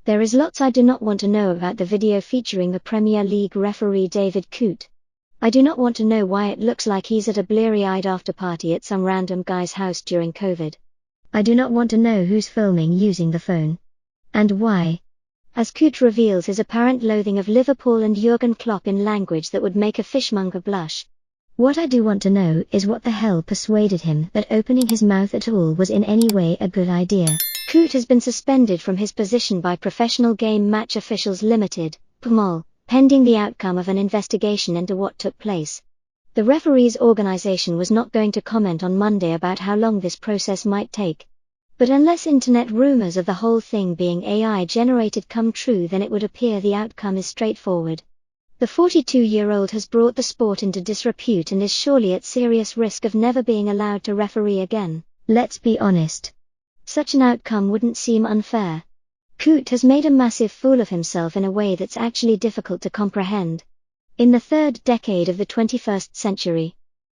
There is lots I do not want to know about the video featuring the Premier League referee David Coote. I do not want to know why it looks like he's at a bleary-eyed after-party at some random guy's house during COVID. I do not want to know who's filming using the phone. And why. As Coote reveals his apparent loathing of Liverpool and Jurgen Klopp in language that would make a fishmonger blush. What I do want to know is what the hell persuaded him that opening his mouth at all was in any way a good idea. Coote has been suspended from his position by Professional Game Match Officials Limited, PMOL, pending the outcome of an investigation into what took place. The referees' organization was not going to comment on Monday about how long this process might take. But unless internet rumors of the whole thing being AI-generated come true, then it would appear the outcome is straightforward. The 42-year-old has brought the sport into disrepute and is surely at serious risk of never being allowed to referee again. Let's be honest. Such an outcome wouldn't seem unfair. Coote has made a massive fool of himself in a way that's actually difficult to comprehend. In the third decade of the 21st century,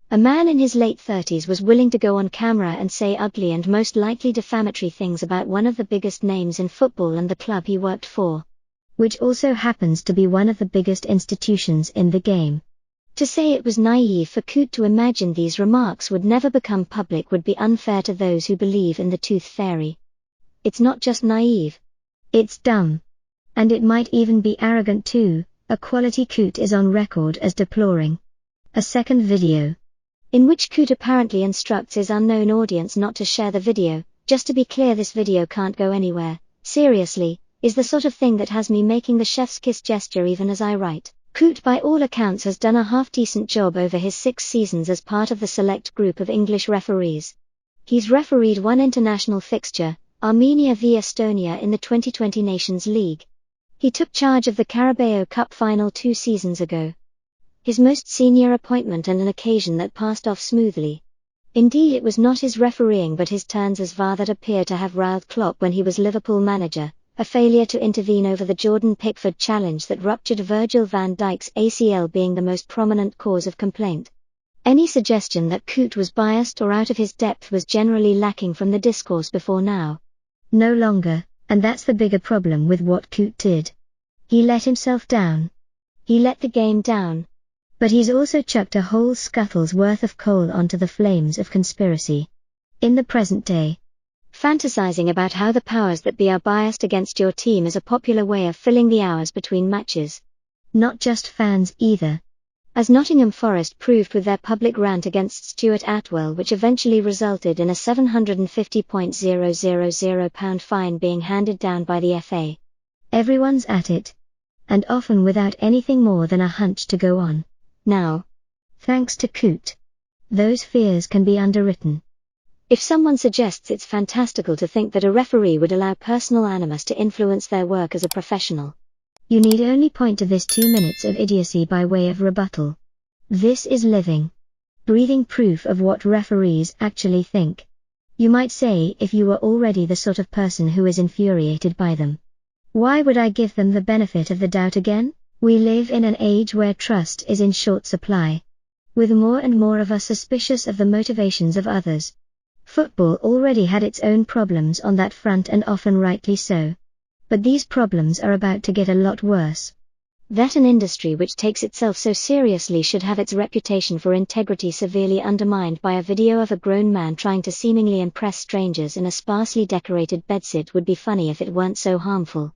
a man in his late 30s was willing to go on camera and say ugly and most likely defamatory things about one of the biggest names in football and the club he worked for, which also happens to be one of the biggest institutions in the game. To say it was naive for Coote to imagine these remarks would never become public would be unfair to those who believe in the tooth fairy. It's not just naive. It's dumb. And it might even be arrogant too, a quality Coote is on record as deploring. A second video, in which Coote apparently instructs his unknown audience not to share the video. Just to be clear, this video can't go anywhere. Seriously, is the sort of thing that has me making the chef's kiss gesture even as I write. Coote by all accounts has done a half-decent job over his 6 seasons as part of the select group of English referees. He's refereed one international fixture, Armenia v Estonia in the 2020 Nations League. He took charge of the Carabao Cup final 2 seasons ago. His most senior appointment and an occasion that passed off smoothly. Indeed, it was not his refereeing but his turns as VAR that appear to have riled Klopp when he was Liverpool manager. A failure to intervene over the Jordan Pickford challenge that ruptured Virgil van Dijk's ACL being the most prominent cause of complaint. Any suggestion that Coote was biased or out of his depth was generally lacking from the discourse before now. No longer, and that's the bigger problem with what Coote did. He let himself down. He let the game down. But he's also chucked a whole scuttle's worth of coal onto the flames of conspiracy. In the present day, fantasizing about how the powers that be are biased against your team is a popular way of filling the hours between matches. Not just fans either. As Nottingham Forest proved with their public rant against Stuart Atwell, which eventually resulted in a £750,000 fine being handed down by the FA. Everyone's at it. And often without anything more than a hunch to go on. Now, thanks to Coote, those fears can be underwritten. If someone suggests it's fantastical to think that a referee would allow personal animus to influence their work as a professional, you need only point to this 2 minutes of idiocy by way of rebuttal. This is living, breathing proof of what referees actually think. You might say, if you were already the sort of person who is infuriated by them, why would I give them the benefit of the doubt again? We live in an age where trust is in short supply, with more and more of us suspicious of the motivations of others. Football already had its own problems on that front, and often rightly so. But these problems are about to get a lot worse. That an industry which takes itself so seriously should have its reputation for integrity severely undermined by a video of a grown man trying to seemingly impress strangers in a sparsely decorated bedsit would be funny if it weren't so harmful.